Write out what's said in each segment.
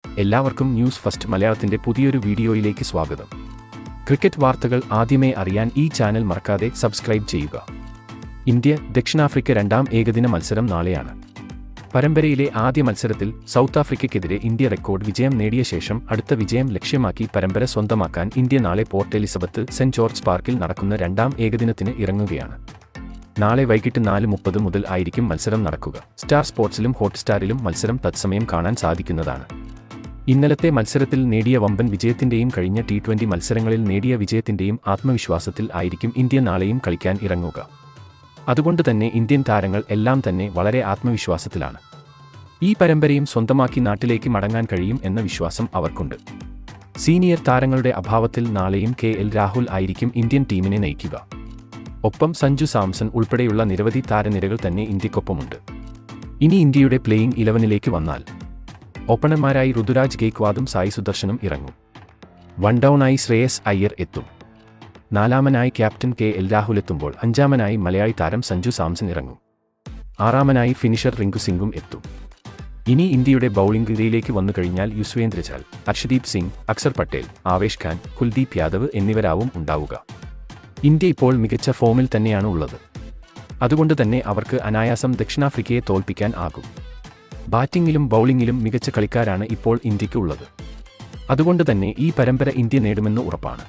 എല്ലാവർക്കും news first മലയാളത്തിന്റെ പുതിയൊരു വീഡിയോയിലേക്ക് സ്വാഗതം. ക്രിക്കറ്റ് വാർത്തകൾ ആദ്യമേ അറിയാൻ ഈ ചാനൽ മറക്കാതെ സബ്സ്ക്രൈബ് ചെയ്യുക. ഇന്ത്യ ദക്ഷിണാഫ്രിക്ക രണ്ടാം ഏകദിന മത്സരം നാളെയാണ്. പരമ്പരയിലെ ആദ്യ മത്സരത്തിൽ സൗത്ത് ആഫ്രിക്കയ്ക്കെതിരെ ഇന്ത്യ റെക്കോർഡ് വിജയം നേടിയ ശേഷം അടുത്ത വിജയം ലക്ഷ്യമാക്കി പരമ്പര സ്വന്തമാക്കാൻ ഇന്ത്യ നാളെ പോർട്ട് എലിസബത്ത് സെന്റ് ജോർജ് പാർക്കിൽ നടക്കുന്ന രണ്ടാം ഏകദിനത്തിന് ഇറങ്ങുകയാണ്. നാളെ വൈകിട്ട് 4:30 മുതൽ ആയിരിക്കും മത്സരം നടക്കുക. സ്റ്റാർ സ്പോർട്സിലും ഹോട്ട്സ്റ്റാറിലും മത്സരം തത്സമയം കാണാൻ സാധിക്കുന്നതാണ്. ഇന്നലത്തെ മത്സരത്തിൽ നേടിയ വമ്പൻ വിജയത്തിന്റെയും കഴിഞ്ഞ T20 മത്സരങ്ങളിൽ നേടിയ വിജയത്തിന്റെയും ആത്മവിശ്വാസത്തിൽ ആയിരിക്കും ഇന്ത്യ നാളെയും കളിക്കാൻ ഇറങ്ങുക. അതുകൊണ്ട് തന്നെ ഇന്ത്യൻ താരങ്ങൾ എല്ലാം തന്നെ വളരെ ആത്മവിശ്വാസത്തിലാണ്. ഈ പരമ്പരയും സ്വന്തമാക്കി നാട്ടിലേക്ക് മടങ്ങാൻ കഴിയും എന്ന വിശ്വാസം അവർക്കുണ്ട്. സീനിയർ താരങ്ങളുടെ അഭാവത്തിൽ നാളെയും KL രാഹുൽ ആയിരിക്കും ഇന്ത്യൻ ടീമിനെ നയിക്കുക. ഒപ്പം സഞ്ജു സാംസൺ ഉൾപ്പെടെയുള്ള നിരവധി താരനിരകൾ തന്നെ ഇന്ത്യക്കൊപ്പമുണ്ട്. ഇനി ഇന്ത്യയുടെ പ്ലേയിംഗ് 11ലേക്ക് വന്നാൽ ഓപ്പണർമാരായി ഋതുരാജ് ഗെയ്ക്വാദും സായി സുദർശനും ഇറങ്ങും. വൺ ഡൗണായി ശ്രേയസ് അയ്യർ എത്തും. നാലാമനായി ക്യാപ്റ്റൻ KL രാഹുൽ എത്തുമ്പോൾ അഞ്ചാമനായി മലയാളി താരം സഞ്ജു സാംസൺ ഇറങ്ങും. ആറാമനായി ഫിനിഷർ റിങ്കു സിംഗും എത്തും. ഇനി ഇന്ത്യയുടെ ബൗളിംഗ് നിരയിലേക്ക് വന്നു കഴിഞ്ഞാൽ യുസ്വേന്ദ്ര ചഹൽ, ഹർഷദീപ് സിംഗ്, അക്സർ പട്ടേൽ, ആവേശ് ഖാൻ, കുൽദീപ് യാദവ് എന്നിവരാവും ഉണ്ടാവുക. ഇന്ത്യ ഇപ്പോൾ മികച്ച ഫോമിൽ തന്നെയാണ് ഉള്ളത്. അതുകൊണ്ട് തന്നെ അവർക്ക് അനായാസം ദക്ഷിണാഫ്രിക്കയെ തോൽപ്പിക്കാൻ ആകും. ബാറ്റിംഗിലും ബൗളിംഗിലും മികച്ച കളിക്കാരാണ് ഇപ്പോൾ ഇന്ത്യക്ക് ഉള്ളത്. അതുകൊണ്ട് തന്നെ ഈ പരമ്പര ഇന്ത്യ നേടുമെന്ന് ഉറപ്പാണ്.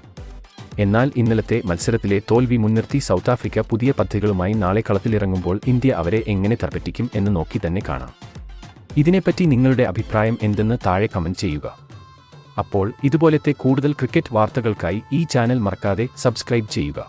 എന്നാൽ ഇന്നലത്തെ മത്സരത്തിലെ തോൽവി മുൻനിർത്തി സൗത്ത് ആഫ്രിക്ക പുതിയ പദ്ധതികളുമായി നാളെ കളത്തിലിറങ്ങുമ്പോൾ ഇന്ത്യ അവരെ എങ്ങനെ തറപ്പറ്റിക്കും എന്ന് നോക്കി തന്നെ കാണാം. ഇതിനെപ്പറ്റി നിങ്ങളുടെ അഭിപ്രായം എന്തെന്ന് താഴെ കമന്റ് ചെയ്യുക. അപ്പോൾ ഇതുപോലത്തെ കൂടുതൽ ക്രിക്കറ്റ് വാർത്തകൾക്കായി ഈ ചാനൽ മറക്കാതെ സബ്സ്ക്രൈബ് ചെയ്യുക.